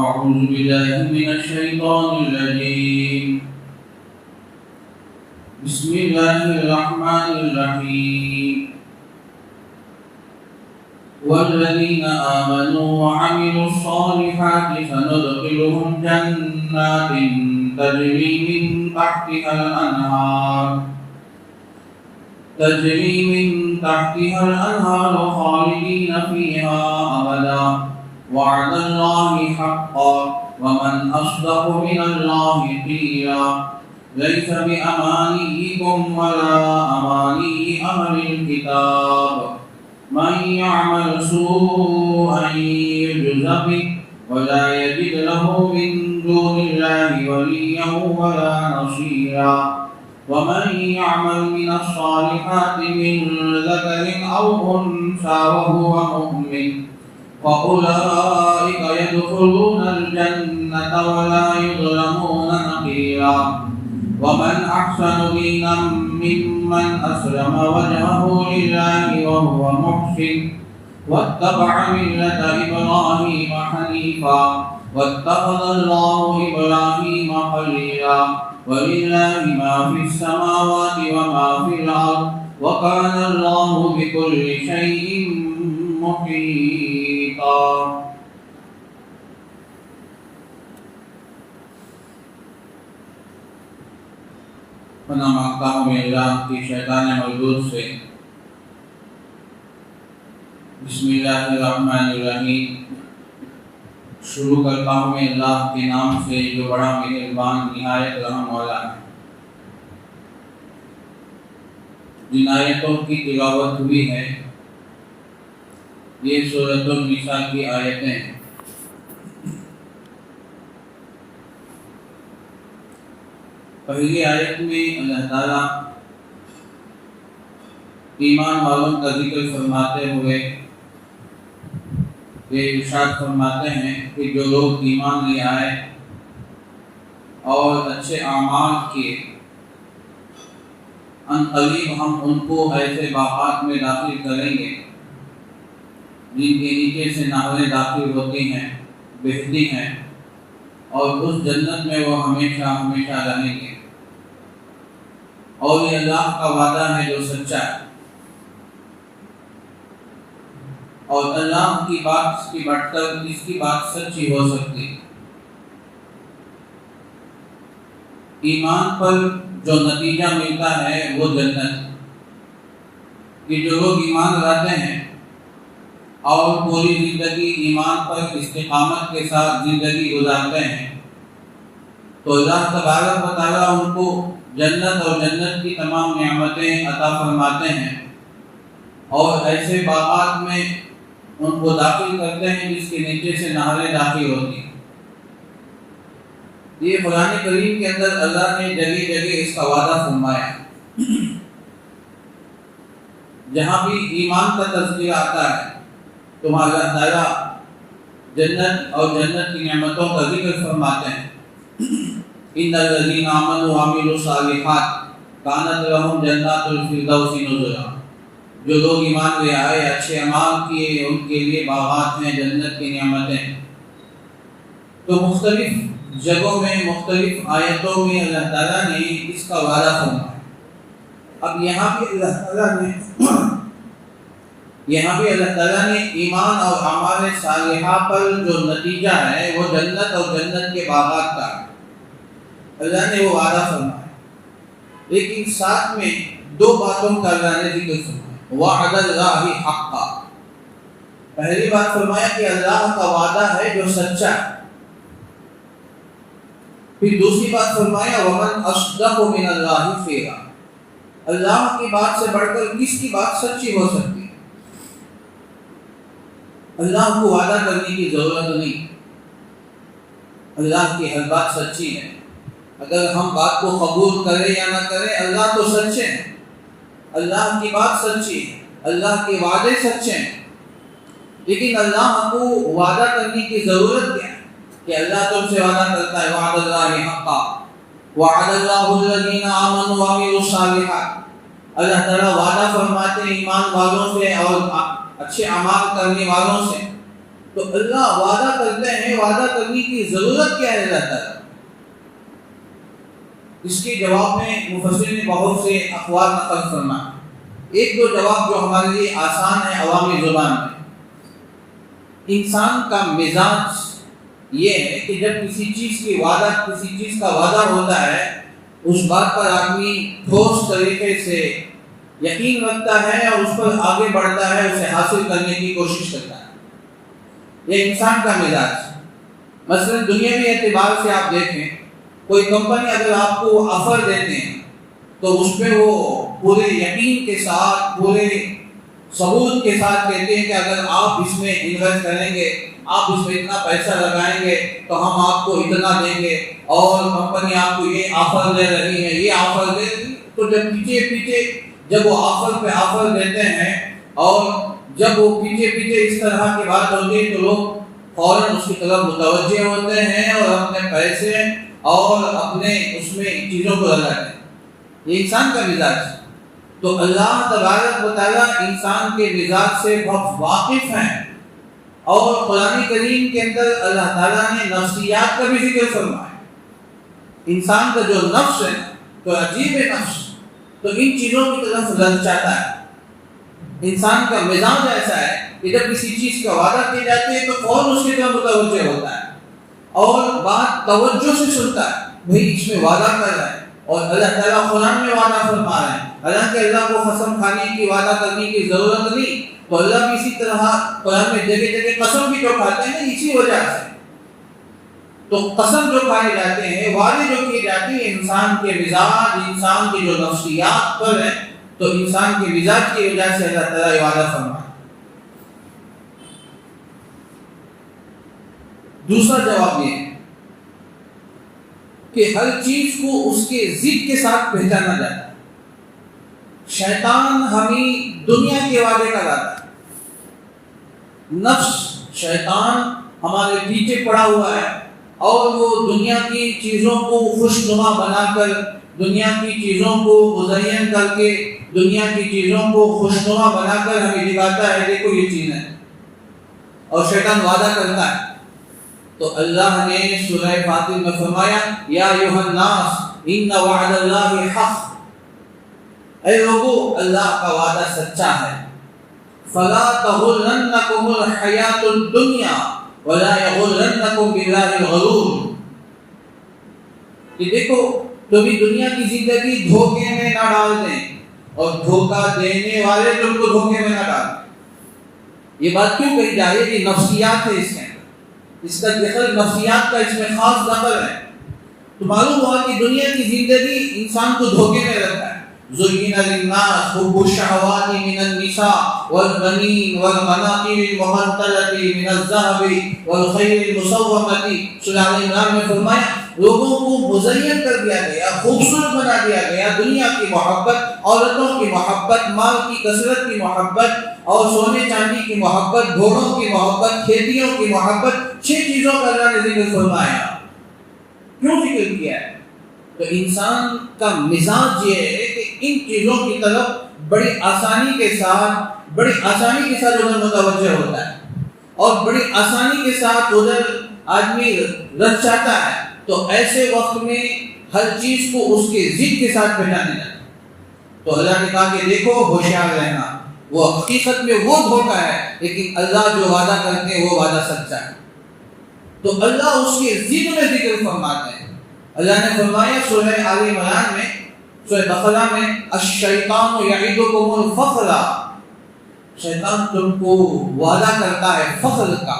أعوذ بالله من الشيطان الرجيم بسم الله الرحمن الرحيم والذين آمنوا وعملوا الصالحات سندخلهم جنات تجري من تحتها الأنهار خالدين فيها أبدا وعد الله حقا ومن أصدق من الله قيلا ليس بأمانيكم ولا أماني أهل الكتاب من يعمل سوءا يجز به ولا يجد له من دون الله وليا ولا نصيرا ومن يعمل من الصالحات من ذكر أو أنثى وهو مؤمن فأولئك يدخلون الجنة ولا يظلمون نقيرا ومن أحسن دينا ممن أسلم وجهه لله وهو محسن واتبع ملة إبراهيم حنيفا واتخذ الله إبراهيم خليلا ولله ما في السماوات وما في الأرض وكان الله بكل شيء محيطا. پناہ مانگتا ہوں میں اللہ کی شیطان مردود سے. بسم اللہ الرحمن الرحیم. شروع کرتا ہوں میں اللہ کے نام سے جو بڑا مہربان نہایت رحم والا ہے. جن آیتوں کی تلاوت ہوئی ہے یہ سورۃ النساء کی آیتیں ہیں. پہلی آیت میں اللہ تعالیٰ ایمان والوں کا ذکر فرماتے ہوئے یہ ارشاد فرماتے ہیں کہ جو لوگ ایمان لے آئے اور اچھے اعمال کیے ان قریب ہم ان کو ایسے باغات میں داخل کریں گے جن کے نیچے سے نہریں داخل ہوتی ہیں بہتی ہیں اور اس جنت میں وہ ہمیشہ ہمیشہ رہیں گے. اور یہ اللہ کا وعدہ ہے جو سچا ہے اور اللہ کی بات کی بڑھ کر اس کی بات سچی ہو سکتی. ایمان پر جو نتیجہ ملتا ہے وہ جنت. کہ جو لوگ ایمان لاتے ہیں اور پوری زندگی ایمان پر استقامت کے ساتھ زندگی گزارتے ہیں تو اللہ تبارک و تعالیٰ ان کو جنت اور جنت کی تمام نعمتیں عطا فرماتے ہیں اور ایسے باغات میں ان کو داخل کرتے ہیں جس کے نیچے سے نہریں داخل ہوتی ہیں. یہ قرآن کریم کے اندر اللہ نے جگہ جگہ اس کا وعدہ فرمایا. جہاں بھی ایمان کا تذکرہ آتا ہے تو اللہ تعالیٰ جنت اور جنت کی نعمتوں کا ذکر فرماتے ہیں. ان الذین آمنوا وعملوا الصالحات کانت لهم جنات الفردوس نزلا. جو لوگ ایمان لے آئے اچھے اعمال کیے ان کے لیے باغات ہیں جنت کی نعمتیں. تو مختلف جگہوں میں مختلف آیتوں میں اللہ تعالیٰ نے اس کا وعدہ فرمایا. اب یہاں بھی اللہ تعالیٰ نے ایمان اور اعمال صالحہ پر جو نتیجہ ہے وہ جنت اور جنت کے باغات کا ہے. اللہ نے وہ وعدہ فرمایا لیکن ساتھ میں دو باتوں کا اللہ نے ذکر فرمایا. وعد اللہ حقا. پہلی بات فرمایا کہ اللہ کا وعدہ ہے جو سچا ہے. پھر دوسری بات فرمایا ومن اصدق من اللہ قیلا. اللہ کی بات سے بڑھ کر کس کی بات سچی ہو سکتی ہے؟ اللہ کو وعدہ کرنے کی ضرورت نہیں. اللہ کی ہر بات سچی ہے. اگر ہم بات کو قبول کریں یا نہ کریں اللہ تو سچے ہیں. اللہ کی بات سچی ہے. اللہ کے وعدے سچے ہیں. لیکن اللہ کو وعدہ کرنے کی ضرورت کیا ہے کہ اللہ تم سے وعدہ کرتا ہے وعد اللہ حقا وعد اللہ الذین آمنوا وعملوا الصالحات. اللہ تعالیٰ وعدہ فرماتے ہیں ایمان والوں سے اور اچھے اعمال کرنے والوں سے تو اللہ وعدہ کرتے ہیں، وعدہ کرنے کی ضرورت کیا ہے اللہ تعالیٰ؟ اس کے جواب میں مفسرین نے بہت سے اقوال نقل فرما. ایک دو جواب جو ہمارے لیے آسان ہے عوامی زبان میں. انسان کا مزاج یہ ہے کہ جب کسی چیز کا وعدہ ہوتا ہے اس بات پر آدمی ٹھوس طریقے سے یقین رکھتا ہے اور اس پر آگے بڑھتا ہے، اسے حاصل کرنے کی کوشش کرتا ہے. یہ انسان کا مزاج. مثلا دنیاوی اعتبار سے آپ دیکھیں، کوئی کمپنی اگر آپ کو آفر دیتے ہیں تو اس پہ وہ پورے یقین کے ساتھ، پورے ثبوت کے ساتھ کہتے ہیں کہ اگر آپ اس میں انویسٹ کریں گے، آپ اس میں اتنا پیسہ لگائیں گے تو ہم آپ کو اتنا دیں گے، اور کمپنی آپ کو یہ آفر دے رہی ہے، یہ آفر دے رہی ہے. تو جب پیچھے جب وہ آفر پہ آفر دیتے ہیں اور جب وہ پیچھے اس طرح کی بات ہوتی ہے تو لوگ فوراً اس کی طرف متوجہ ہوتے ہیں اور اپنے پیسے اور اپنے اس میں چیزوں کو لگاتے ہیں. یہ انسان کا مزاج ہے. تو اللہ تبارک و تعالیٰ انسان کے مزاج سے بہت واقف ہیں، اور قرآن کریم کے اندر اللہ تعالیٰ نے نفسیات کا بھی ذکر فرمایا. انسان کا جو نفس ہے تو عجیب ہے نفس، تو ان چیزوں کی طرف للچاتا ہے. انسان کا مزاج ایسا ہے کہ جب کسی چیز کا وعدہ کیا جاتا ہے تو فوراً اس کی طرف متوجہ ہوتا ہے اور بات توجہ سے سنتا ہے، بھئی اس میں وعدہ کر رہا ہے. اور اللہ تعالیٰ قرآن میں وعدہ فرما رہے ہیں، حالانکہ اللہ کو قسم کھانے کی، وعدہ کرنے کی ضرورت نہیں. تو اللہ بھی اسی طرح قرآن میں جگہ قسم بھی جو کھاتے ہیں اسی وجہ سے. تو قسم جو کھائے جاتے ہیں، وعدے جو کیے جاتے ہیں، انسان کے مزاج، انسان کی جو نفسیات پر ہے، تو انسان کے مزاج کی وجہ سے اللہ تعالیٰ یہ وعدہ فرمائے. دوسرا جواب یہ ہے کہ ہر چیز کو اس کے ضد کے ساتھ پہچانا جاتا ہے. شیطان ہمیں دنیا کے وعدے کا لاتا ہے. نفس شیطان ہمارے پیچھے پڑا ہوا ہے اور وہ دنیا کی چیزوں کو خوشنما بنا کر، دنیا کی چیزوں کو مزین کر کے، دنیا کی چیزوں کو خوشنما بنا کر ہمیں دکھاتا ہے دیکھو یہ چیز ہے، اور شیطان وعدہ کرتا ہے. تو اللہ نے سورہ فاطر میں فرمایا یا ایھا الناس ان وعد اللہ حق، اے لوگو اللہ کا وعدہ سچا ہے. فلا تغرنکم الحیات الدنیا ولا یغرنکم باللہ الغرور، کہ دیکھو کبھی دنیا کی زندگی دھوکے میں نہ ڈال دیں اور دھوکہ دینے والے تم کو دھوکے میں نہ ڈال دیں. یہ بات کیوں کہی جا رہی ہے؟ کہ نفسیات ہے اس میں، اس کا دخل نفسیات کا اس میں خاص دخل ہے. تو معلوم ہوا کہ دنیا کی زندگی انسان کو دھوکے میں رکھتا ہے. زُيِّنَ لِلنَّاسِ حُبُّ الشَّهَوَاتِ مِنَ النِّسَاءِ وَالْبَنِينَ وَالْقَنَاطِيرِ الْمُقَنطَرَةِ مِنَ الذَّهَبِ وَالْخَيْلِ الْمُسَوَّمَةِ. سورہ آل عمران میں فرمایا لوگوں کو مزین کر دیا گیا، خوبصورت بنا دیا گیا دنیا کی محبت، عورتوں کی محبت، مال کی کثرت کی محبت اور سونے چاندی کی محبت، گھوڑوں کی محبت، کھیتیوں کی محبت. 6 چیزوں کا اللہ نے ذکر فرمایا. کیوں ذکر کیا ہے؟ تو انسان کا مزاج یہ ہے کہ ان چیزوں کی طرف بڑی آسانی کے ساتھ ادھر متوجہ ہوتا ہے اور بڑی آسانی کے ساتھ ادھر آدمی رچ جاتا ہے. تو ایسے وقت میں ہر چیز کو اس کے ضد کے ساتھ پہچانے جاتا ہے. تو اللہ نے کہا کہ دیکھو ہوشیار رہنا، وہ حقیقت میں وہ دھوکہ ہے، لیکن اللہ جو وعدہ کرتے ہیں وہ وعدہ سچا ہے. تو اللہ اس کے ضد میں ذکر فرماتے ہیں. اللہ نے فرمایا سورہ آل عمران میں، سورہ بقرہ میں الشیطان یعدکم الفقر، شیطان تم کو وعدہ کرتا ہے فقر کا،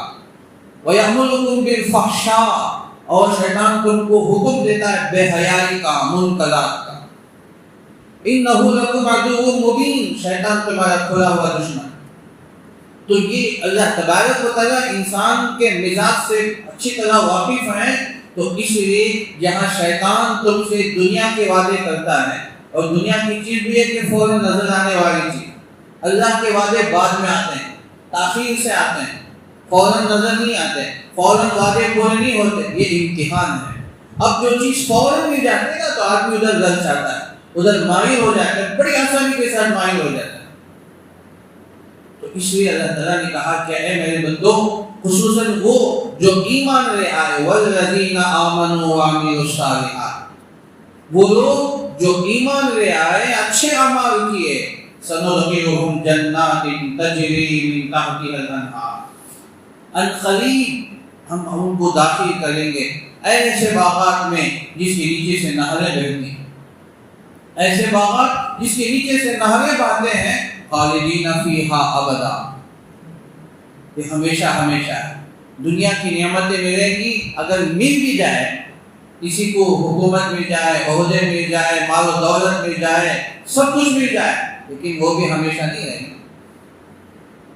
ویأمرکم بالفحشاء، اور شیطان تم کو حکم دیتا ہے بے حیائی کا، منکرات کا. انہ لکم عدو مبین، شیطان تمہارا کھلا ہوا دشمن. تو یہ اللہ تبارک و تعالیٰ انسان کے مزاج سے اچھی طرح واقف ہیں. تو اس لیے جہاں شیطان تم سے دنیا کے وعدے کرتا ہے، اور دنیا کی چیز بھی ہے کہ فوراً نظر آنے والی چیز، اللہ کے وعدے بعد میں آتے ہیں، تاخیر سے آتے ہیں، فوراً نظر نہیں آتے، فوراً وعدے پورے نہیں ہوتے. یہ امتحان ہے. اب جو چیز فوراً مل جاتی ہے نا تو آدمی ادھر لگ جاتا ہے، ادھر مائل ہو جاتا ہے، بڑی آسانی کے ساتھ مائل ہو جاتا ہے. تو اس لیے اللہ تعالیٰ نے کہا کہ اے میرے بندو خصوصاً وہ جو ایمان لے آئے، والذین آمنوا وعملوا الصالحات، وہ لوگ جو ایمان لے آئے، اچھے اعمال کیے، سندخلہم جنات تجری من تحتها الانہار، ان قریب ہم ان کو داخل کریں گے ایسے باغات میں جس کے نیچے سے نہریں بہتی ہیں، ایسے باغات جس کے نیچے سے نہریں بہتے ہیں، خالدین فیہا ابدا، یہ ہمیشہ ہمیشہ ہے۔ دنیا کی نعمتیں ملیں گی، اگر مل بھی جائے، کسی کو حکومت مل جائے، عہدے مل جائے، مال و دولت مل جائے، سب کچھ مل جائے، لیکن وہ بھی ہمیشہ نہیں رہیں گے،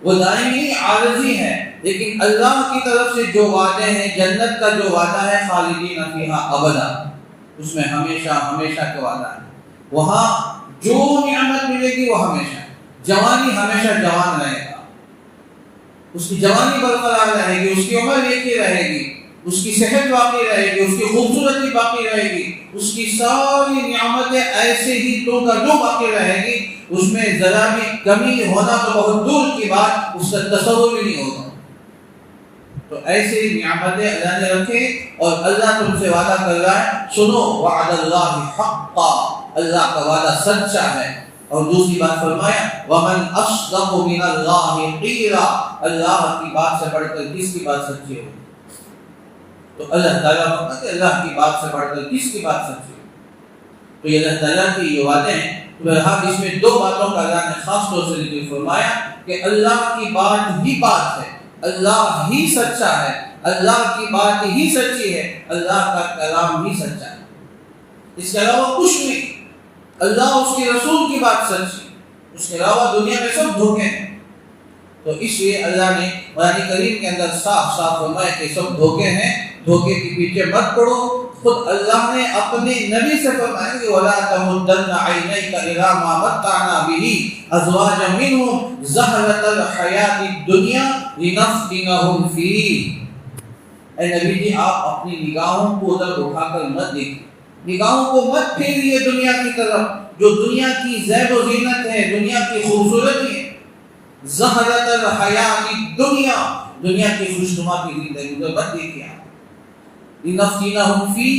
وہ دائمی عارضی ہے۔ لیکن اللہ کی طرف سے جو وعدے ہیں، جنت کا جو وعدہ ہے، خالدین فیہا ابدا، اس میں ہمیشہ ہمیشہ کا وعدہ ہے۔ وہاں جو نعمت ملے گی وہ ہمیشہ، جوانی ہمیشہ جوان رہے گا، اس کی جوانی برقرار رہے گی، اس کی عمر ایک ہی رہے گی، اس کی صحت باقی رہے گی، اس کی خوبصورتی باقی رہے گی، اس کی ساری نعمتیں ایسے ہی تو کا جو باقی رہے گی، اس میں ذرا بھی کمی ہونا تو بہت دور کی بات، اس کا تصور بھی نہیں ہوگا۔ تو ایسے نعمتیں اللہ نے رکھے، اور اللہ تم سے وعدہ کر رہا ہے، سنو وعد اللہ حقا، اللہ کا وعدہ سچا ہے۔ اور دوسری بات فرمایا وَمَنْ أَصْدَقُ مِنَ اللَّهِ قِيلًا، اللہ کی بات سے بڑھ کر کس کی بات سچی ہو؟ تو اللہ تعالیٰ فرماتے ہیں اللہ کی بات سے بڑھ کر کس کی بات سچی ہو؟ تو یہ اللہ تعالیٰ کی یہ باتیں ہیں۔ بہرحال اس میں دو باتوں کا اللہ نے خاص طور سے ذکر فرمایا کہ اللہ کی بات ہی بات ہے، اللہ ہی سچا ہے، اللہ کی بات ہی سچی ہے، اللہ کا کلام ہی سچا ہے، اس کے علاوہ کچھ نہیں۔ اللہ اس کے رسول کی بات سچی، اس کے علاوہ دنیا میں سب دھوکے ہیں۔ تو اس لیے اللہ نے قرآن کریم کے اندر صاف صاف فرمایا کہ سب دھوکے ہیں، دھوکے کے پیچھے مت پڑو۔ خود اللہ نے اپنے نبی سے فرمایا کہ وَلَا تَمُدَّنَّ عَيْنَيْكَ إِلَىٰ مَا مَتَّعْنَا بِهِ أَزْوَاجًا مِّنْهُمْ زَهْرَةَ الْحَيَاةِ الدُّنْيَا لِنَفْتِنَهُمْ فِيهِ۔ اے نبی جی، آپ اپنی نگاہوں کو ادھر اٹھا کر مت دیکھیں، نگاہوں کو مت پھیریے دنیا کی طرف، جو دنیا کی زیب و زینت ہے، دنیا کی خوبصورتی ہے، زہرۃ الحیات الدنیا، دنیا کی خوشنما کی زندگی کو مت دیکھیے آپ۔ لنفتنہم فی،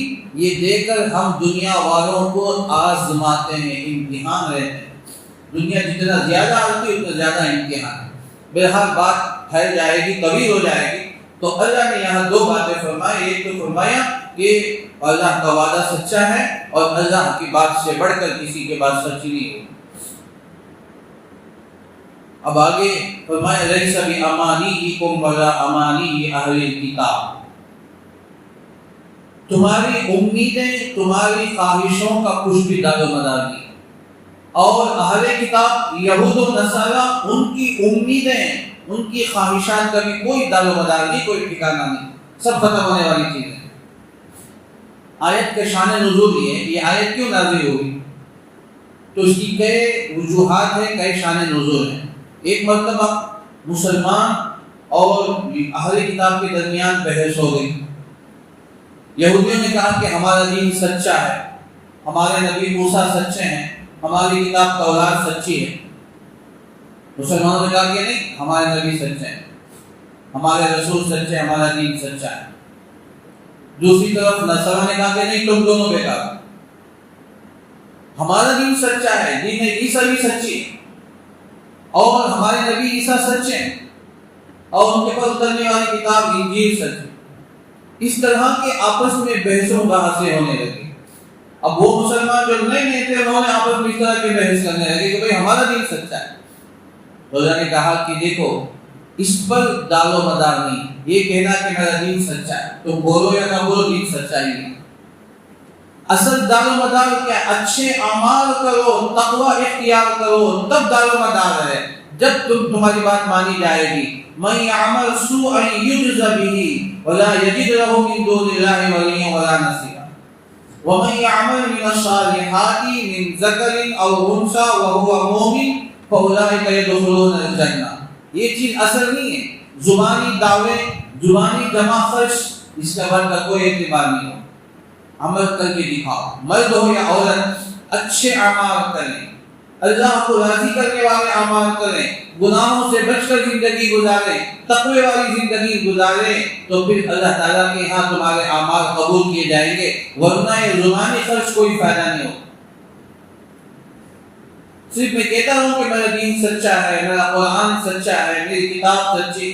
یہ دے کر ہم دنیا والوں کو آزماتے ہیں، امتحان رہتے ہیں۔ دنیا جتنا زیادہ آتی ہے اتنا زیادہ امتحان ہے۔ بہرحال بات پھیل جائے گی، طویل ہو جائے گی۔ تو اللہ نے یہاں دو باتیں فرمائی، ایک تو فرمایا کہ اللہ کا وعدہ سچا ہے، اور اللہ کی بات سے بڑھ کر کسی کی بات سچی نہیں ہوگی۔ اب آگے فرمایا لیس بِأَمَانِیِّکُمْ وَلَا أَمَانِیِّ أَهْلِ الْکِتَابِ، تمہاری امیدیں، تمہاری خواہشوں کا کچھ بھی دار و مدار نہیں، اور اہل کتاب یہود و نصارہ ان کی امیدیں، ان کی خواہشات کا بھی کوئی دار و مدار نہیں، کوئی ٹھکانہ نہیں، سب ختم ہونے والی چیزیں۔ آیت کے شان نزول یہ آیت کیوں نازل ہوئی؟ تو اس کی کئی وجوہات ہیں، کئی شان نزول ہیں۔ ایک مرتبہ مسلمان اور اہل کتاب کے درمیان بحث ہو گئی۔ یہودیوں نے کہا کہ ہمارا دین سچا ہے، ہمارے نبی موسیٰ سچے ہیں، ہماری کتاب تورات سچی ہے۔ مسلمانوں نے کہا کہ نہیں، ہمارے نبی سچے ہیں، ہمارے رسول سچے ہیں، ہمارا دین سچا ہے۔ دوسری طرف نصارہ نے کہا کہ نہیں، تم دونوں بیکار، ہمارا دین سچا ہے، دین عیسیٰ بھی سچی ہے، اور ہمارے نبی عیسیٰ سچے ہیں، اور ان کے پاس اترنے والی کتاب انجیل سچ ہے۔ اس طرح کے آپس میں بحث و بحثیں ہونے لگی۔ اب وہ مسلمان جو نئے تھے انہوں نے آپس میں اس طرح کی بحث کرنے لگے کہ بھئی ہمارا دین سچا ہے۔ تو اللہ نے کہا کہ دیکھو اس پر دال و مدار نہیں، یہ کہنا کہ میرا دین سچا ہے، تم بولو یا نہ بولو، دین سچا ہی نہیں۔ اصل دال و مدار کیا؟ اچھے اعمال کرو، تقوی اختیار کرو، تب دال و مدار ہے، جب تمہاری بات مانی جائے گی۔ من يعمل سوءا يجز به ولا يجد له من دون الله وليا ولا نصيرا ومن يعمل من الصالحات من ذكر او انثى وهو مؤمن فاولئك يدخلون الجنة۔ یہ چیز اصل نہیں ہے، زبانی دعوے، زبانی جمع خرچ، اس کے بعد کا کوئی اعتبار نہیں ہو۔ عمل کر کے دکھاؤ، مرد ہو یا عورت، اچھے اعمال کریں، اللہ کو راضی کرنے والے اعمال کریں، گناہوں سے بچ کر زندگی گزاریں، تقوی والی زندگی گزاریں، تو پھر اللہ تعالیٰ کے ہاں تمہارے اعمال قبول کیے جائیں گے، ورنہ یہ زبانی خرچ کوئی فائدہ نہیں ہوگا۔ صرف میں کہتا ہوں کہ میرا دین سچا ہے، میرا قرآن سچا ہے، میری کتاب سچی،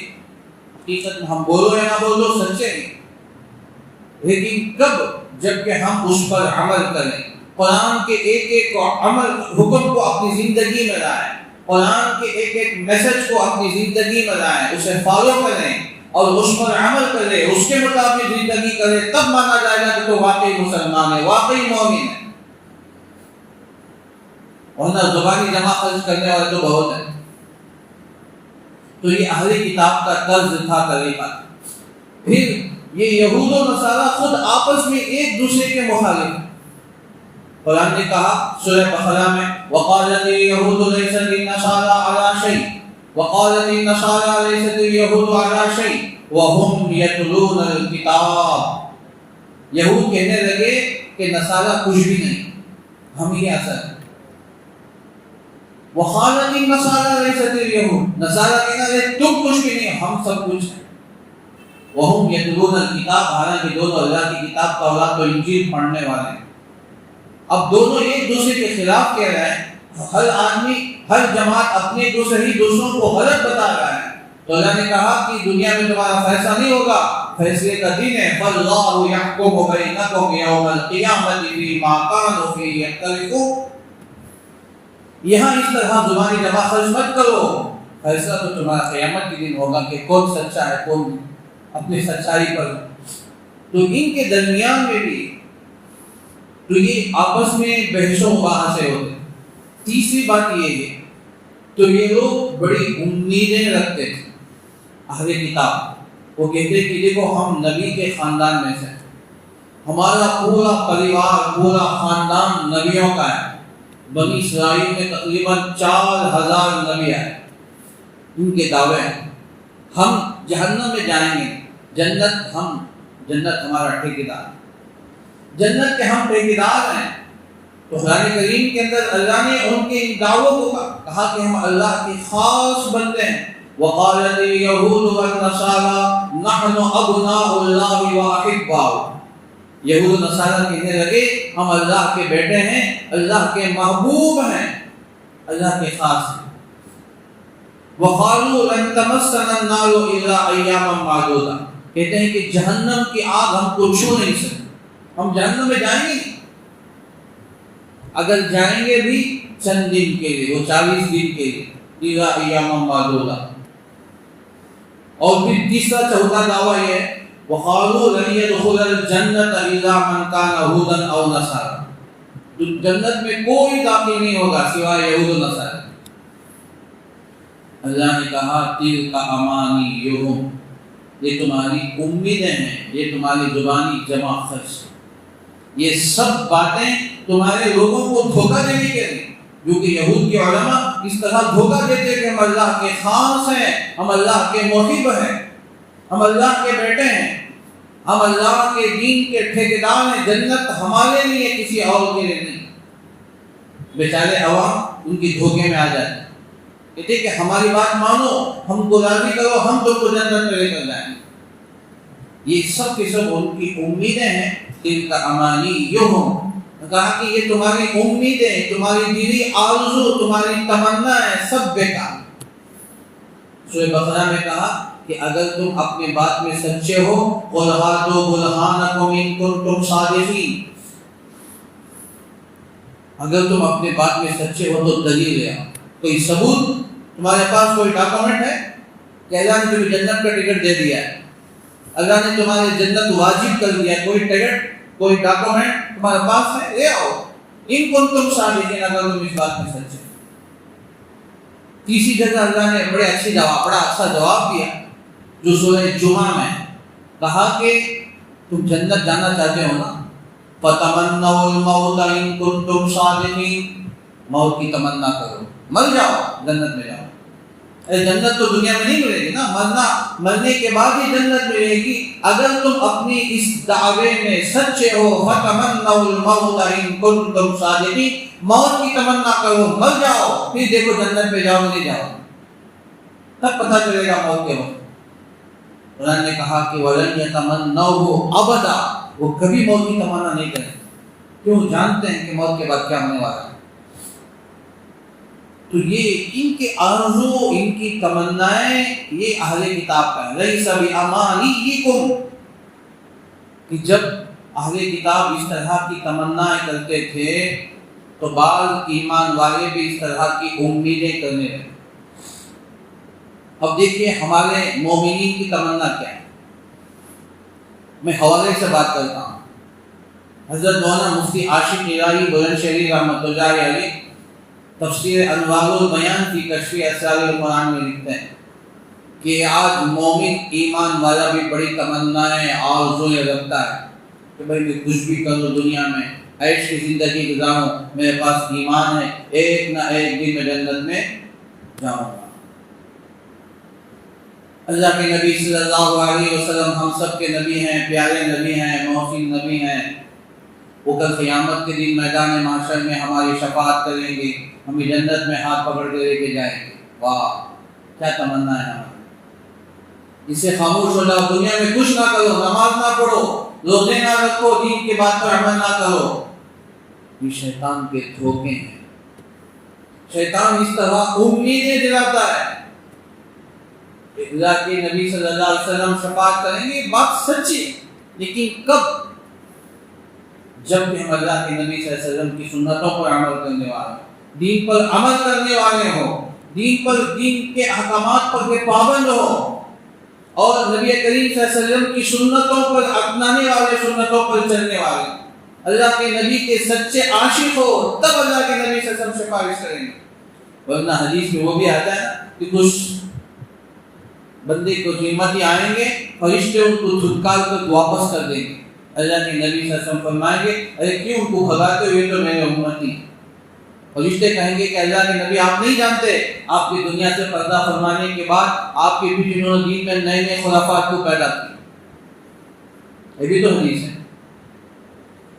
حقیقت میں ہم بولو یا نہ بولو سچے ہیں، لیکن کب؟ جب کہ ہم اس پر عمل کریں، قرآن کے ایک ایک عمل حکم کو اپنی زندگی میں لائیں، قرآن کے ایک ایک میسج کو اپنی زندگی میں لائیں، اسے فالو کریں اور اس پر عمل کریں، اس کے مطابق زندگی کریں، تب مانا جائے گا کہ تو واقعی مسلمان ہے، واقعی مومن ہے، ورنہ زبانی جمع خرچ کرنے والے تو بہت ہیں۔ تو یہ اہل کتاب کا طرز تھا، طریقہ۔ پھر یہ یہود و نصارہ خود آپس میں ایک دوسرے کے مخالف ہیں۔ قرآن نے کہا سورہ بقرہ میں وقالت اليهود ليست النصارى على شيء وقالت النصارى ليست اليهود على شيء وهم يتلون الكتاب، یہود کہنے لگے کہ نصارہ کچھ بھی نہیں، ہم ہی اصل ہیں۔ وقالت النصارى ليست اليهود، نصارہ کہنے لگے تم کچھ بھی نہیں، ہم سب کچھ ہیں۔ وهم يتلون الكتاب، حالانکہ دونوں اللہ کی کتاب تورات و انجیل پڑھنے والے ہیں۔ اب دونوں ایک دوسرے کے خلاف کہہ رہے ہیں، ہر آدمی ہر جماعت اپنے دوسروں کو غلط بتا رہا ہے، تو اللہ نے کہا کہ دنیا میں تمہارا فیصلہ نہیں ہوگا، فیصلے کا دن ہے، فاللہ یحکم بینکم یوم القیامۃ فیما کانوا فیہ یختلفون۔ یہاں اس طرح زبانی جمع خرچ مت کرو، فیصلہ تو تمہارا قیامت کے دن ہوگا کہ کون سچا ہے کون اپنی سچائی پر۔ تو ان کے درمیان میں بھی تو یہ آپس میں بحث و مباحثے ہوتے ہیں۔ تیسری بات یہ ہے، تو یہ لوگ بڑی امیدیں رکھتے تھے اہل کتاب، وہ کہتے کہ دیکھو ہم نبی کے خاندان میں سے، ہمارا پورا پریوار پورا خاندان نبیوں کا ہے، بنی اسرائیل میں تقریباً 4000 نبی آئے، ان کے دعوے ہیں، ہم جہنم میں جائیں گے، جنت ہمارا ٹھیکیدار، جنت کے ہم ٹھیکیدار ہیں۔ تو قرآن کریم کے اندر اللہ نے ان کے ان دعووں کو کہا کہ ہم اللہ کے خاص بندے ہیں۔ وقالت اليهود والنصارى نحن ابناء الله واحباؤه، یہود نصارہ کہنے لگے ہم اللہ کے بیٹے ہیں، اللہ کے محبوب ہیں، اللہ کے خاص ہیں۔ وقالوا لن تمسنا النار الا ایاما معدودہ، کہتے ہیں کہ جہنم کی آگ ہم کو چھو نہیں سکتی، ہم جہنم میں جائیں گے نہیں، اگر جائیں گے بھی چند دن کے لیے، وہ 40 دن کے لیے، الا ایاما معدودہ۔ اور پھر تیسرا چوتھا دعویٰ یہ ہے وقالوا لن يدخل الجنة الا من كان هودا او نصارى، تو جنت میں کوئی داخل نہیں ہوگا سوائے یہود و نصارہ۔ اللہ نے کہا تلک امانیہم، یہ تمہاری امیدیں ہیں، یہ تمہاری زبانی جمع خرچ، یہ سب باتیں تمہارے لوگوں کو دھوکہ دینے کے لیے، جو کہ یہود کے علماء اس طرح دھوکہ دیتے کہ ہم اللہ کے خاص ہیں، ہم اللہ کے محب ہیں، ہم اللہ کے بیٹے ہیں، ہم اللہ کے دین کے ٹھیکیدار ہیں، جنت ہمارے لیے کسی اور کے لیے نہیں۔ بیچارے عوام ان کی دھوکے میں آ جاتے ہیں، کہتے کہ ہماری بات مانو، ہم کو راضی کرو، ہم تم کو جنت میں لے کر جائیں۔ یہ سب کے سب ان کی امیدیں ہیں، تلک امانیہم، کہا کہ یہ تمہاری امیدیں، تمہاری دلی آرزو، تمہاری تمنا ہے، سب بیکار۔ سورہ بقرہ میں کہا کہ اگر تم اپنی بات میں سچے ہو، قُلْ هَاتُوا بُرْهَانَكُمْ إِن كُنتُمْ صَادِقِينَ، اگر تم اپنی بات میں سچے ہو تو دلیل لے آؤ، کوئی ثبوت، تمہارے پاس کوئی ڈاکومنٹ ہے کہ اللہ نے تمہیں جنت کا ٹکٹ دے دیا ہے، اللہ نے تمہارے جنت واجب کر دیا، کوئی ٹکٹ کوئی ڈاکومنٹ تمہارے پاس ہے، لے آؤ، ان کنتم صادقین، اگر تم اس بات میں سچے۔ تیسری جگہ اللہ نے بڑا اچھا جواب دیا جو سورہ جمعہ میں کہا کہ تم جنت جانا چاہتے ہو نا، فتمنوا الموت ان کنتم صادقین، موت کی تمنا کرو، مر جاؤ، جنت میں جاؤ۔ جنت تو دنیا میں نہیں ملے گی نا، مرنے کے بعد ہی جنت ملے گی۔ اگر تم اپنی اس دعوے میں سچے ہو، فَتَمَنَّوُا الْمَوْتَ إِن كُنتُمْ صَادِقِينَ، موت کی تمنا کرو، مر جاؤ، پھر دیکھو جنت میں جاؤ نہیں جاؤ، تب پتہ چلے گا موت کے وقت۔ قرآن نے کہا کہ وَلَن يَتَمَنَّوْهُ أَبَدًا، وہ کبھی موت کی تمنا نہیں کریں، کیوں؟ جانتے ہیں کہ موت کے بعد کیا ہونے والا ہے۔ تو یہ ان کے آرزو، ان کی تمنائیں، یہ اہل کتاب کا ہے۔ لَيْسَ بِأَمَانِيِّكُمْ، کہ جب اہل کتاب اس طرح کی تمنائیں کرتے تھے تو بعض ایمان والے بھی اس طرح کی امیدیں کرنے لگے۔ اب دیکھیے ہمارے مومنین کی تمنا کیا ہے، میں حوالے سے بات کرتا ہوں۔ حضرت مولانا مفتی عاشق الہی بلند شہری رحمۃ اللہ علیہ تفسیر انوار البیان کی کشف اسرار القرآن میں لکھتے ہیں کہ آج مومن ایمان والا بھی بڑی تمنائیں آرزویں رکھتا ہے کہ بھائی میں کچھ بھی کروں، دنیا میں عیش کی زندگی گزاروں، میرے پاس ایمان ہے، ایک نہ ایک دن میں جنت میں جاؤں گا۔ اللہ کے نبی صلی اللہ علیہ وسلم ہم سب کے نبی ہیں، پیارے نبی ہیں، محسن نبی ہیں۔ وہ کل قیامت کے دن میدان محشر میں ہماری شفاعت کریں گے، ہمیں جنت میں ہاتھ پکڑ کے لے کے جائیں گے۔ واہ کیا تمنا ہے ہماری! اس سے خاموش ہو جاؤ، دنیا میں کچھ نہ کرو، نماز نہ پڑھو، روزے نہ رکھو، دین کی بات پر عمل نہ کرو، یہ شیطان کے دھوکے ہیں۔ شیطان اس طرح امیدیں دلاتا ہے۔ اللہ کے نبی صلی اللہ علیہ وسلم شفاعت کریں گے، بات سچی، لیکن کب؟ جب کہ ہم اللہ کے نبی صلی اللہ علیہ وسلم کی سنتوں پر عمل کرنے والے ہوں، دین پر عمل کرنے والے ہوں، دین کے احکامات پر بے پابند ہو، اور نبی کریم صلی اللہ علیہ وسلم کی سنتوں پر اپنانے والے، سنتوں پر چلنے والے، اللہ کے نبی کے سچے عاشق ہو، تب اللہ کے نبی صلی اللہ علیہ وسلم سفارش کریں گے۔ ورنہ حدیث میں وہ بھی آتا ہے کہ کچھ بندے کو قیمتی آئیں گے، فرشتے ان کو دھتکار کر واپس کر دیں گے۔ اللہ کے نبی صلی اللہ علیہ وسلم فرمائیں گے ارے کیوں ان کو بھگاتے ہوئے، تو میرے امتی۔ فرشتے کہیں گے کہ اللہ کے نبی آپ نہیں جانتے، آپ کی دنیا سے پردہ فرمانے کے بعد آپ کے بھی جنہوں نے دین میں نئے نئے خرافات کو پیدا کیا، یہ بھی تو حدیث ہے۔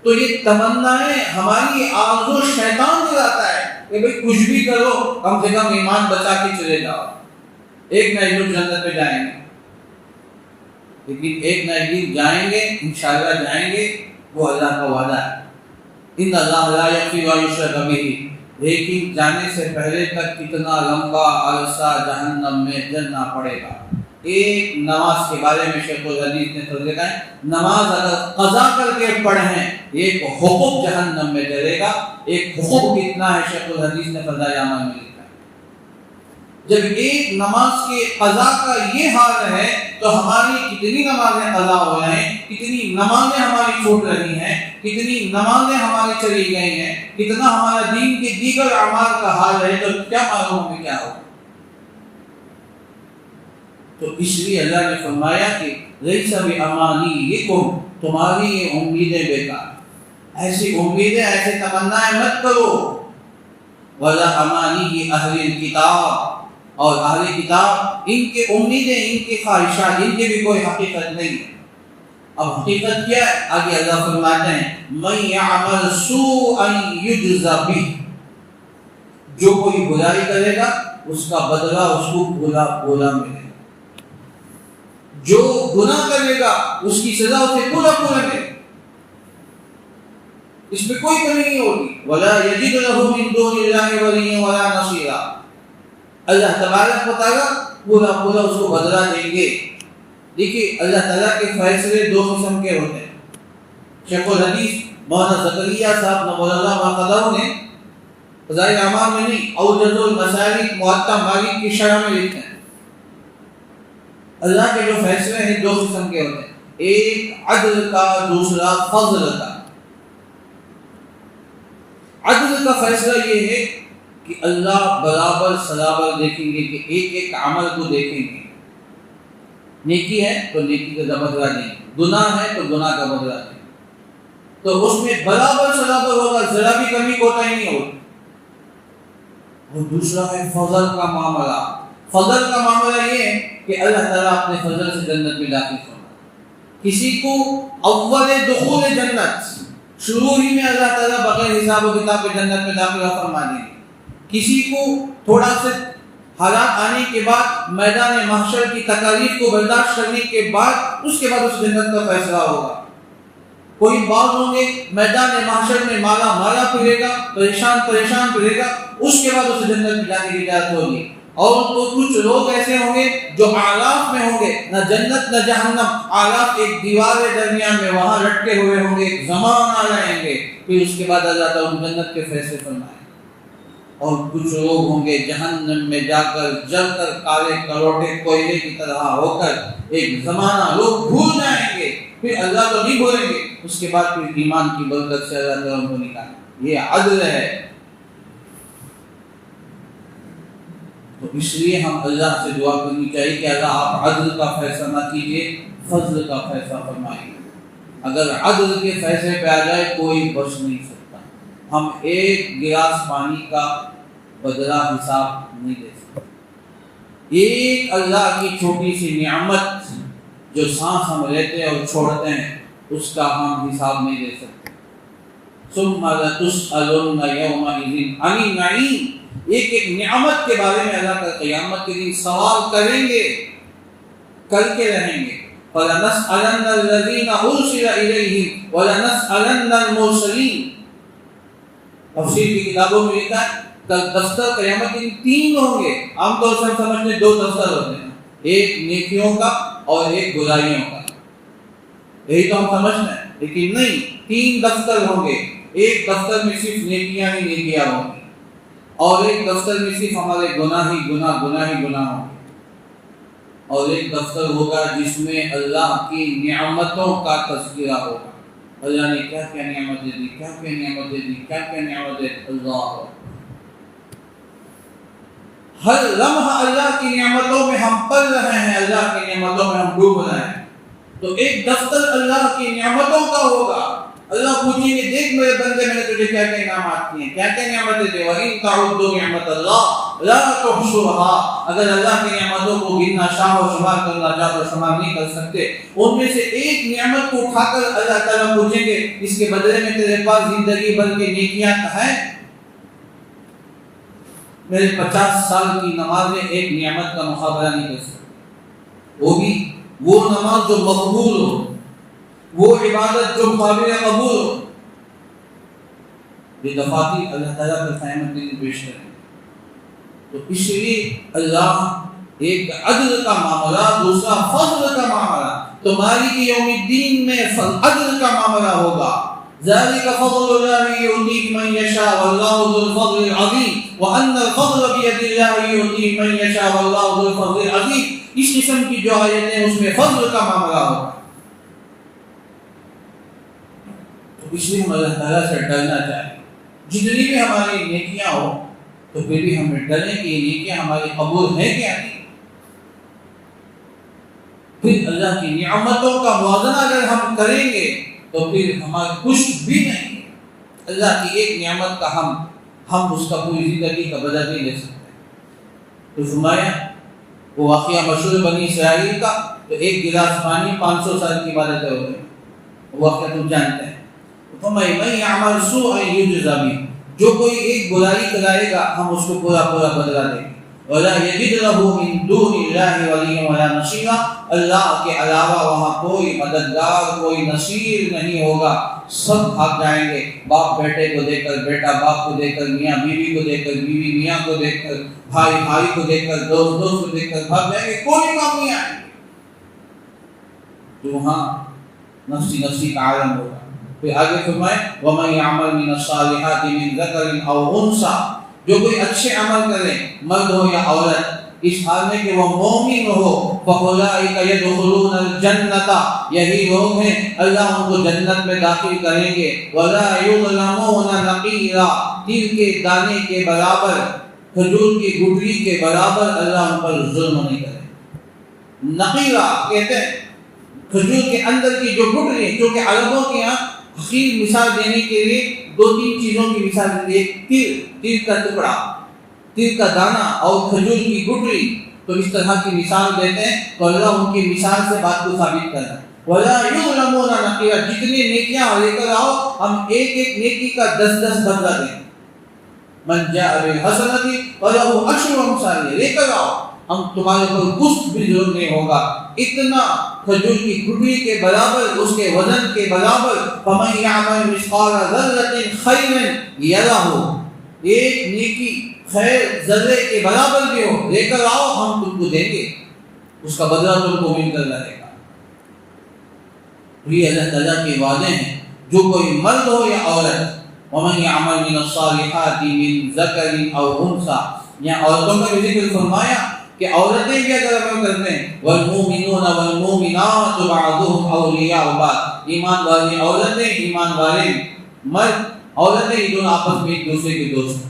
تو یہ تمنائیں ہماری آرزو شیطان دلاتا ہے کہ بھئی کچھ بھی کرو، کم سے کم ایمان بچا کے چلے جاؤ، ایک نہ ایک دن جنت پہ جائیں گے۔ لیکن ایک نہ ایک دن جائیں گے، انشاءاللہ جائیں گے، وہ اللہ کا وعدہ ہے۔ ان اللہ لا یغفر ان یشرک بہ، لیکن جانے سے پہلے تک کتنا لمبا عرصہ جہنم میں جلنا پڑے گا۔ ایک نماز کے بارے میں شیخ الحدیث نے فرمایا ہے، نماز اگر قضا کر کے پڑھیں ایک حقوق جہنم میں جلے گا۔ ایک حقوق کتنا ہے شیخ الحدیث نے فضائل اعمال میں لکھا ہے۔ جب ایک نماز کے قضا کا یہ حال ہے تو ہماری کتنی نمازیں قضا ہو رہی ہیں، کتنی نمازیں ہماری چھوٹ رہی ہیں، کتنی نمازیں ہماری چلی گئی ہیں، کتنا ہمارا دین کے دیگر اعمال کا حال ہے، تو کیا معلوم ہمیں کیا ہوگا۔ تو اس لیے اللہ نے فرمایا کہ لیس بامانیکم، تمہاری یہ امیدیں بیکار، ایسی امیدیں، ایسے تمنائیں مت کرو۔ ولا امانی اہل الکتاب، اور اہل کتاب ان کے امیدیں، ان کی خواہشات، ان کی بھی کوئی حقیقت نہیں ہے۔ اب حقیقت کیا ہے؟ آگے اللہ فرماتے ہیں من یعمل سوءا یجز بہ، جو کوئی برائی کرے گا اس کا بدلہ اس کو بھولا بھولا ملے گا، جو گناہ کرے گا اس کی سزا اسے پورا پورا ملے گا، اس میں کوئی کمی نہیں ہوگی۔ ولا یجد له من دون اللہ ولیا ولا نصیرا، اللہ تبارک و تعالیٰ پورا پورا اس کو بدلہ دیں گے۔ دیکھیے اللہ تعالیٰ کے فیصلے دو قسم کے ہوتے ہیں۔ شیخ الحدیث مولانا زکریا صاحب نور اللہ مقدم نے فضائل اعمال میں نہیں، اوجز المسالک موطا مالک کی شرح میں لکھتے ہیں اللہ کے جو فیصلے ہیں دو قسم کے ہوتے ہیں، ایک عدل کا، دوسرا فضل کا۔ عدل کا فیصلہ یہ ہے کہ اللہ برابر سرابر دیکھیں گے، کہ ایک ایک عمل کو دیکھیں گے، نیکی ہے تو نیکی کا بدلہ دیں گے، گناہ ہے تو گناہ کا بدلہ دیں گے، تو اس میں برابر سرابر ہوگا، ذرا بھی کمی کوتاہی نہیں ہوگی۔ اور دوسرا ہے فضل کا معاملہ، فضل کا معاملہ یہ ہے کہ اللہ تعالیٰ اپنے فضل سے جنت میں داخل فرمائے. کسی کو اول دخول جنت، شروع ہی میں اللہ تعالیٰ بغیر حساب و کتاب کے جنت میں داخلہ فرما دیں گے. کسی کو تھوڑا سے حالات آنے کے بعد میدان محشر کی تکالیف کو برداشت کرنے کے بعد اس کے بعد اس جنت کا فیصلہ ہوگا. کوئی بعض ہوں گے میدان محشر میں مالا مالا پھرے گا، پریشان پھرے گا، اس کے بعد اسے جنت میں جانے کی اجازت ہوگی. اور تو کچھ لوگ ایسے ہوں گے جو اعلاف میں ہوں گے، نہ جنت نہ جہنم، اعلاف ایک دیوار درمیان میں وہاں لٹکے ہوئے ہوں گے. ایک زمان آ جائیں گے، پھر اس کے بعد اللہ تعالیٰ جنت کے فیصلے فرمائیں. اور کچھ لوگ ہوں گے جہنم میں جا کر جل کر کالے کروٹے کوئلے کی طرح ہو کر ایک زمانہ لوگ بھول جائیں گے. پھر اللہ تو نہیں بھولیں گے، اس کے بعد پھر ایمان کی برکت سے اللہ تعالیٰ ان کو نکالے. یہ عدل ہے. تو اس لیے ہم اللہ سے دعا کرنی چاہیے کہ اللہ آپ عدل کا فیصلہ نہ کیجیے، فضل کا فیصلہ فرمائیے. اگر عدل کے فیصلے پہ آ جائے کوئی بچ نہیں سکتا. ہم ایک گلاس پانی کا بدلہ حساب نہیں دے سکتے. ایک اللہ کی چھوٹی سی نعمت جو سانس ہم لیتے اور چھوڑتے ہیں اس کا ہم حساب نہیں دے سکتے. ثم لتسألن یومئذ عن النعیم. ایک ایک نعمت کے بارے میں اللہ کا قیامت کے دن سوال کریں گے، کر کے رہیں گے. فَلَنَسْأَلَنَّ الَّذِينَ أُرْسِلَ إِلَيْهِمْ وَلَنَسْأَلَنَّ الْمُرْسَلِينَ. تفسیر کی کتابوں میں لکھا ہے کل دفتر قیامت کے دن تین ہوں گے. عام طور سے ہم سمجھتے ہیں دو دفتر ہوتے ہیں، ایک نیکیوں کا اور ایک برائیوں کا. یہی تو ہم سمجھتے ہیں، لیکن نہیں، تین دفتر ہوں گے. ایک دفتر میں صرف نیکیاں ہی نیکیاں ہوں گی، اور ایک دفتر میں صرف ہمارے گناہ ہی گناہ ہوں گے. اور ایک دفتر ہوگا جس میں اللہ کی نعمتوں کا تذکرہ ہوگا. اللہ نے کیا کیا نعمتیں دی، کیا کیا نعمتیں دی، کیا کیا نعمتیں. اللہ ہر لمحہ اللہ کی نعمتوں میں ہم پل رہے ہیں، اللہ کی نعمتوں میں ہم ڈوب رہے ہیں. تو ایک دفتر اللہ کی نعمتوں کا ہوگا. اللہ پوچھیں گے دیکھ میرے بندے میں نے تجھے کیا کیا انعامات کیے ہیں، کیا کیا نعمتیں دی. وَإِن تَعُدُّوا نِعْمَتَ اللَّهِ لَا تُحْصُوهَا. اگر اللہ کی نعمتوں کو گننا شاہ و شمار کرنا چاہو تو شمار نہیں کر سکتے. ان میں سے ایک نعمت کو اٹھا کر اللہ تعالیٰ پوچھیں گے اس کے بدلے میں تیرے پاس زندگی بھر کی نیکیاں ہیں. میرے 50 سال کی نماز میں ایک نعمت کا مقابلہ نہیں کر سکتے. وہ بھی وہ نماز جو مقبول ہو، وہ عبادت جو قابل قبول ہو. یہ دفاتر اللہ تعالیٰ پر قیامت کے دن پیش کریں. تو اس لیے اللہ ایک عدل کا معاملہ، دوسرا فضل کا معاملہ. تو مالک یوم الدین میں عدل کا معاملہ ہوگا. ذالک فضل اللہ یؤتیہ من یشاء واللہ ذو الفضل العظیم وان الفضل بید اللہ یؤتیہ من یشاء واللہ ذو الفضل العظیم. اس قسم کی جو آیتیں اس میں فضل کا معاملہ ہوگا. اس لیے ہم اللہ تعالیٰ سے ڈرنا چاہیے. جتنی بھی ہماری نیکیاں ہو تو پھر بھی ہمیں ڈریں کہ یہ نیکیاں ہماری قبول ہیں کیا نہیں. پھر اللہ کی نعمتوں کا موازنہ اگر ہم کریں گے تو پھر ہمارا کچھ بھی نہیں. اللہ کی ایک نعمت کا ہم اس کا پوری زندگی کا بدل نہیں لے سکتے. تو فرمایا وہ واقعہ مشہور بنی اسرائیل کا، تو ایک گلاس پانی 500 سال کی عبادت ہو گئی. وہ واقعہ تم جانتے ہیں. فَمَن يَعْمَلْ سُوءًا يُجْزَ بِهِ. جو کوئی ایک برائی کرائے گا ہم اس کو پورا بدلہ دیں گے. وَلَا يَجِدْ لَهُ مِن دُونِ اللَّهِ وَلِيًّا وَلَا نَصِيرًا. اللہ کے علاوہ وہاں کوئی مددگار، کوئی نصیر نہیں ہوگا. سب بھاگ جائیں گے. باپ بیٹے کو دیکھ کر، بیٹا باپ کو دیکھ کر، میاں بیوی کو دیکھ کر، بیوی میاں کو دیکھ کر، بھائی بھائی کو دیکھ کر، دوست کو دیکھ کر بھاگ جائیں گے. کوئی کام نہیں آئیں گے. تو وہاں نفسی کا عالم ہوگا. پھر آگے فرمائے وَمَن يَعْمَلْ مِنَ الصَّالِحَاتِ مِن ذَكَرٍ أَوْ أُنثَىٰ. جو کوئی اچھے عمل کرے، مرد ہو یا عورت، اس حال میں کہ وہ مومن ہو، فَأُولَٰئِكَ يَدْخُلُونَ الْجَنَّةَ. یہی لوگ ہیں اللہ ان کو جنت میں داخل کریں گے. وَلَا يُظْلَمُونَ نَقِيرًا. تل کے دانے کے برابر، کھجور کی گٹلی کے برابر اللہ ان پر ظلم نہیں کرے. نقیرہ کہتے ہیں کھجور کے اندر کی جو گٹلی، جو کہ عربوں کے یہاں حقیر مثال دینے کے لیے 2-3 چیزوں کی مثال دی. ایک تل کا ٹکڑا، تل کا دانہ اور کھجور کی گٹلی. تو اس طرح کی مثال دیتے ہیں تو اللہ ان کی مثال سے بات کو ثابت کر رہا ہے. وَلَا يُظْلَمُونَ نَقِيرًا، جتنی نیکیاں لے کر آؤ ہم ایک ایک نیکی کا 10 بدلہ دیں. مَنْ جَاءَ بِالْحَسَنَةِ فَلَهُ عَشْرُ أَمْثَالِهَا، لے کر آؤ ہم تمہارے اوپر کچھ بھی ظلم نہیں ہوگا. اتنا کھجور کی گٹھلی کے برابر، اس کے وزن کے برابر. فَمَنْ يَعْمَلْ مِثْقَالَ ذَرَّةٍ خَيْرًا يَرَهُ، ایک نیکی خیر ذرے کے برابر بھی ہو لے کر آؤ ہم تم کو دیں گے، اس کا بدلہ تم کو مل کر رہے گا. یہ اللہ تعالیٰ کے وعدے ہیں. جو کوئی مرد ہو یا عورت، وَمَنْ يَعْمَلْ مِنَ الصَّالِحَاتِ مِنْ ذَكَرٍ أَوْ أُنْثَىٰ، یہاں عورتوں کا بھی ذکر فرمایا کہ عورتیں بھی اگر عمل کرتے ہیں. وَالْمُؤْمِنُونَ وَالْمُؤْمِنَاتُ بَعْضُهُمْ أَوْلِيَاءُ بَعْضٍ، ایمان والی عورتیں ایمان والے مرد عورتیں یہ دونوں آپس میں ایک دوسرے کے دوست ہیں.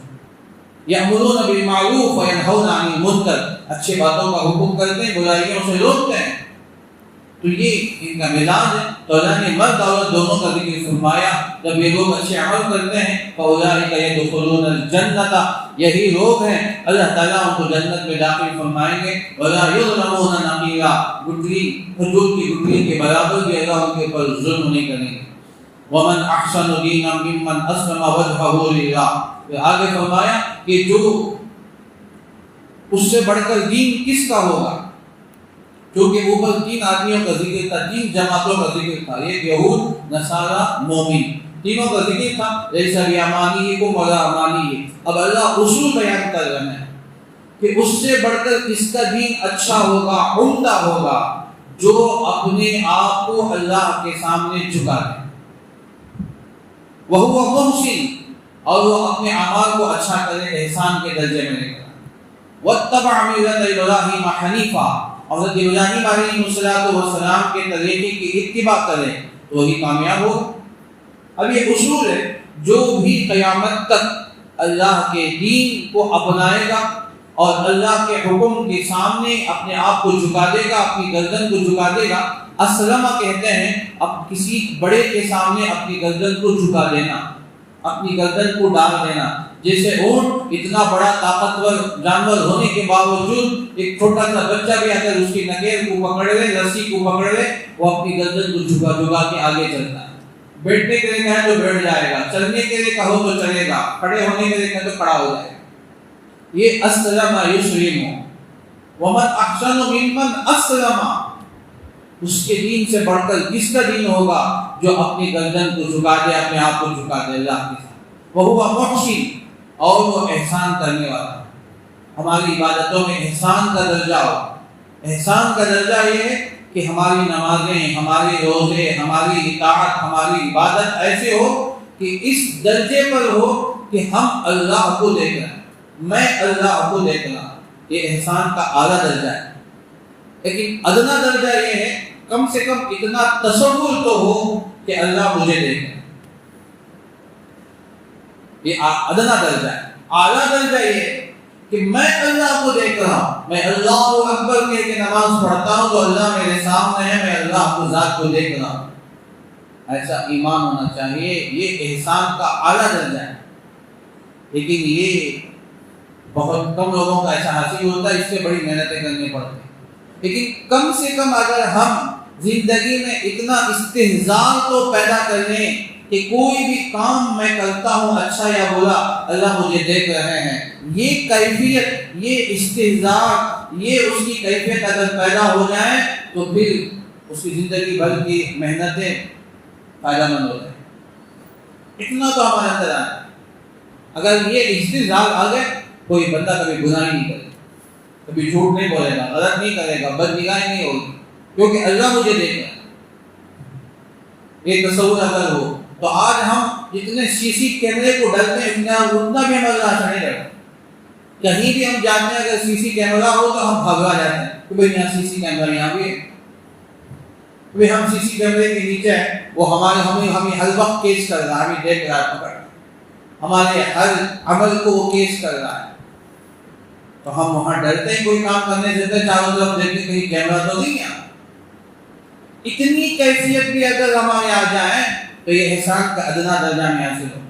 یأمرون بالمعروف وینہون عن المنکر، اچھے باتوں کا حکم کرتے ہیں برائیوں سے روکتے ہیں. تو یہ ان کا مزاج ہے. تو اللہ نے مرد عورت دونوں کا ذکر فرمایا. جب یہ لوگ اچھے عمل کرتے ہیں فاولئک یدخلون الجنۃ، یہی لوگ ہیں اللہ تعالیٰ ان کو جنت میں داخل فرمائیں گے. ولا یظلمون نقیرا، گٹھلی کھجور کی گٹھلی کے برابر بھی اللہ ان کے اوپر ظلم نہیں کریں گے. ومن احسن دینا ممن اسلم وجهه للہ، آگے فرمایا کہ جو اس سے بڑھ کر دین کس کا ہوگا. کیونکہ اوپر 3 آدمیوں کا ذکر تھا، 3 جماعتوں کا ذکر تھا، ایک یہود، نصارہ، مومن، تینوں کا ذکر تھا. لیس بیامانیکم ولا امانی. اب اللہ اصول بیان کر رہے ہیں کہ اس سے بڑھ کر کس کا دین اچھا ہوگا، عمدہ ہوگا، جو اپنے آپ کو اللہ کے سامنے جھکا دے. وہو محسن، اور وہ اپنے اعمال کو اچھا کرے، احسان کے درجے میں لے کر. واتبع ملت ابراہیم حنیفا، حضرت ابراہیم علیہ السلام کے طریقے کی اتباع کرے تو وہی کامیاب ہو. اب یہ اصول ہے، جو بھی قیامت تک اللہ کے دین کو اپنائے گا اور اللہ کے حکم کے سامنے اپنے آپ کو جھکا دے گا، اپنی گردن کو جھکا دے گا. اسلمہ کہتے ہیں اب کسی بڑے کے سامنے اپنی گردن کو جھکا دینا، اپنی گردن کو ڈال دینا. جیسے اونٹ اتنا بڑا طاقتور جانور ہونے کے باوجود ایک چھوٹا سا بچہ بھی اگر اس کی نکیر کو پکڑ لے، رسی کو پکڑ لے، وہ اپنی گردن کو جھکا کے آگے چلتا ہے. بیٹھنے کے لیے کہے تو بیٹھ جائے گا، چلنے کے لیے کہو تو چلے گا، کھڑے ہونے کے لیے کہے تو کھڑا ہو جائے گا. یہ اسلم یسلم. ومن احسن ممن اسلم، اس کے دین سے بڑھ کر کس کا دین ہوگا جو اپنی گردن کو جھکا دے، اپنے آپ کو جھکا دے اللہ کے ساتھ. وہو محسن، اور وہ احسان کرنے والا. ہماری عبادتوں میں احسان کا درجہ ہو. احسان کا درجہ یہ ہے کہ ہماری نمازیں، ہمارے روزے، ہماری اطاعت، ہماری عبادت ایسے ہو کہ اس درجے پر ہو کہ ہم اللہ کو دیکھ رہے ہیں، میں اللہ کو دیکھ رہا ہوں. یہ احسان کا اعلیٰ درجہ ہے. لیکن ادنا درجہ یہ ہے کم سے کم اتنا تصور تو ہو کہ اللہ مجھے دیکھ رہا ہے. یہ ادنا درجہ ہے. اعلیٰ درجہ یہ ہے کہ میں اللہ کو دیکھ رہا ہوں، میں اللہ اکبر کہہ کے نماز پڑھتا ہوں تو اللہ میرے سامنے ہے، میں اللہ کو ذات کو دیکھ رہا ہوں. ایسا ایمان ہونا چاہیے. یہ احسان کا اعلیٰ درجہ ہے. لیکن یہ بہت کم لوگوں کا ایسا حاصل ہوتا ہے، اس سے بڑی محنتیں کرنی پڑتی ہیں. لیکن کم سے کم اگر ہم زندگی میں اتنا استحضار تو پیدا کر لیں کہ کوئی بھی کام میں کرتا ہوں اچھا یا برا اللہ مجھے دیکھ رہے ہیں، یہ کیفیت، یہ استحضار، یہ اس کی کیفیت اگر پیدا ہو جائے تو پھر اس کی زندگی بھر کی محنتیں فائدہ مند ہو جائیں. اتنا تو ہمارے اندر آئے. اگر یہ استحضار آ گئے کوئی بندہ کبھی گناہ نہیں کرے، کبھی جھوٹ نہیں بولے گا، غلط نہیں کرے گا، بدنگاہی نہیں ہوگی، کیونکہ اللہ مجھے دیکھ رہا ہے. یہ تصور اگر ہو تو آج ہم جتنے سی سی کیمرے کو ڈرتے ہیں اتنا بھی ہم اللہ سے نہیں ڈرتے. کہیں بھی ہم جاتے ہیں اگر سی سی کیمرہ ہو تو ہم بھگا جاتے ہیں کہ بھائی یہاں سی سی کیمرہ یہاں بھی ہے. ہم سی سی کیمرے کے نیچے ہیں، وہ ہمیں ہر وقت کیس کر رہا ہے، ہمیں دیکھ رہا ہے، پکڑ ہمارے ہر عمل کو وہ کیس کر رہا ہے. تو ہم وہاں ڈرتے ہیں کوئی کام کرنے سے، چاروں طرف دیکھتے کہیں کیمرہ تو نہیں ہے. اتنی کیفیت بھی اگر ہمارے آ جائیں تو یہ احسان کا ادنا درجہ میں حاصل ہوتا ہے.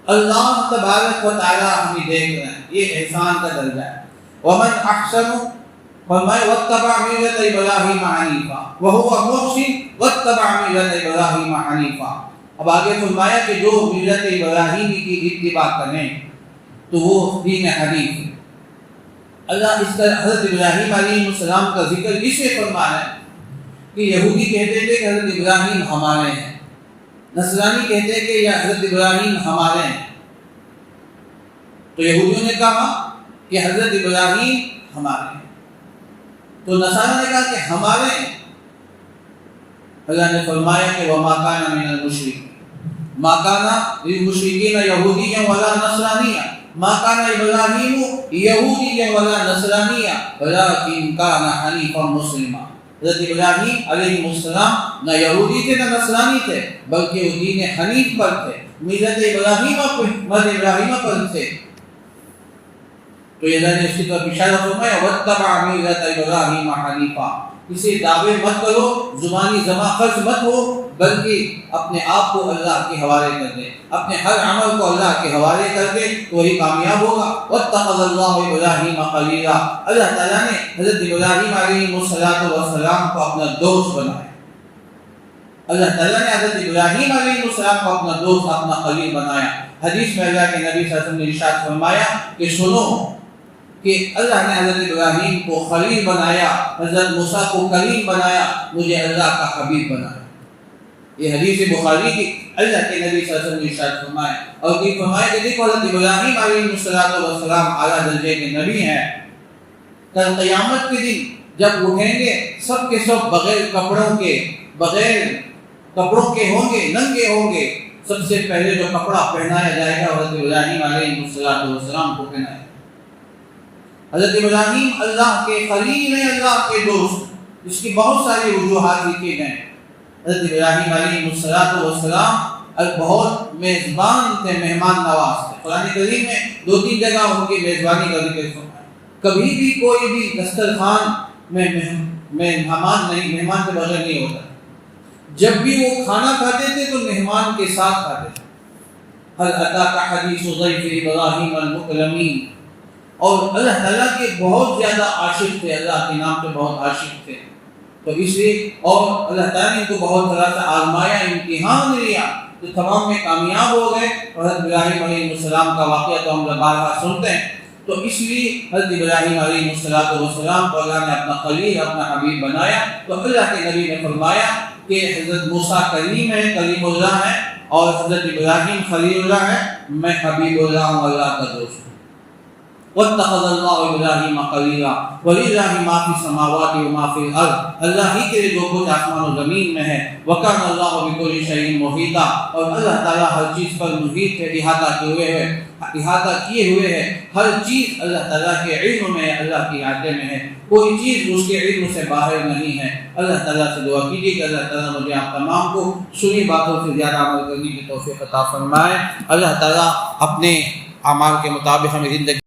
اللہ تبارک و تعالی ہمیں دیکھ رہے ہیں، یہ احسان کا درجہ ہے. ومن احسن فرمائے واتبع ملت ابراہیم حنیفا وہو محسن واتبع ملت ابراہیم حنیفا. اب آگے فرمایا کہ جو ملت ابراہیم کی اتباع کریں تو وہ دین حنیف ہے. اللہ اس طرح حضرت ابراہیم علیہ السلام کا ذکر اس لیے فرمایا ہے کہ یہودی کہتے تھے کہ حضرت ابراہیم ہمارے ہیں، نصرانی کہتے ہیں کہ یہ حضرت ابراہیم ہمارے ہیں. تو یہودیوں نے کہا کہ حضرت ابراہیم ہمارے ہیں، تو نصارہ نے کہا کہ ہمارے ہیں. اللہ نے فرمایا کہ وما کان من المشرکین ما کان للمشرکین یہودیا ولا نصرانیا ما کان ابراہیم یہودیا ولا نصرانیا ولکن کان حنیفا مسلما. حضرت ابراہیم علیہ السلام نہ یہودی تھے نہ نصرانی تھے بلکہ وہ دین حنیف پر تھے، ملت ابراہیم پر تھے. تو یہ نے اس کی طرف اشارہ فرمایا واتبع ملت ابراہیم حنیفا. اسے دعوے مت کرو، زبانی زباں خرچ مت ہو، بلکہ اپنے آپ کو اللہ کے حوالے کر دے، اپنے ہر عمل کو اللہ کے حوالے کر دے تو وہی کامیاب ہوگا. واتخذ اللہ ابراہیم خلیلا. اللہ تعالیٰ نے حضرت ابراہیم علیہ السلام کو اپنا دوست بنایا. اللہ تعالیٰ نے حضرت ابراہیم علیہ السلام کو اپنا دوست، اپنا خلیل بنایا. حدیث میں اللہ کے نبی صلی اللہ علیہ وسلم نے ارشاد فرمایا کہ سنو کہ اللہ نے حضرت ابراہیم کو خلیل بنایا، حضرت موسیٰ کو کلیم بنایا، مجھے اللہ کا حبیب بنایا. یہ حدیث بخاری کی اللہ کے نبی صلی اللہ علیہ وسلم نے ارشاد فرمایا. اور یہ فرمایا کہ دیکھو حضرت ابراہیم علیہ السلام اعلیٰ درجے کے نبی ہیں. کل قیامت کے دن جب اٹھیں گے سب کے سب بغیر کپڑوں کے ہوں گے، ننگے ہوں گے. سب سے پہلے جو کپڑا پہنایا جائے گا حضرت ابراہیم علیہ السلام کو پہنایا. حضرت ابراہیم اللہ کے خلیل ہیں، اللہ کے دوست. اس کی بہت ساری وجوہات لکھے گئے. حضرت ابراہیم علیہ السلام بہت میزبان تھے، مہمان نواز تھے. قرآن کریم میں 2-3 جگہ ان کی میزبانی کا ذکر ہے. کبھی بھی کوئی بھی دسترخوان میں مہمان کے بغیر نہیں ہوتا. جب بھی وہ کھانا کھاتے تھے تو مہمان کے ساتھ کھاتے تھے. هل اتاک حدیث ضیف ابراہیم المکرمین. اور اللہ تعالیٰ کے بہت زیادہ عاشق تھے، اللہ کے نام پہ بہت عاشق تھے. تو اس لیے اور اللہ تعالیٰ نے ان کو بہت طرح سے آزمایا، امتحان لیا، تو تمام میں کامیاب ہو گئے. حضرت ابراہیم علیہ السلام کا واقعہ تو ہم بارہا سنتے ہیں. تو اس لیے حضرت ابراہیم علیہ السلام کو اللہ نے اپنا خلیل، اپنا حبیب بنایا. تو اللہ کے نبی نے فرمایا کہ حضرت موسیٰ کلیم ہے، کلیم اللہ ہے، اور حضرت ابراہیم خلیل اللہ ہے، میں حبیب اللہ ہوں، اللہ کا دوست ہوں. واتخذ اللہ ابراہیم خلیلا وللہ ما فی السماوات وما فی الارض. اللہ ہی کے جو کچھ آسمان و زمین میں ہے. وکان اللہ بکل شیء محیطا. اور اللہ تعالیٰ ہر چیز پر محیط ہے، احاطہ کیے ہوئے ہے. ہر چیز اللہ تعالیٰ کے علم میں ہے، اللہ کے احاطے میں ہے. کوئی چیز اس کے علم سے باہر نہیں ہے. اللہ تعالیٰ سے دعا کیجیے کہ اللہ تعالیٰ مجھے آپ تمام کو سنی باتوں سے زیادہ عمل کرنے کی توفیق عطا فرمائے. اللہ تعالیٰ اپنے اعمال کے مطابق ہمیں زندگی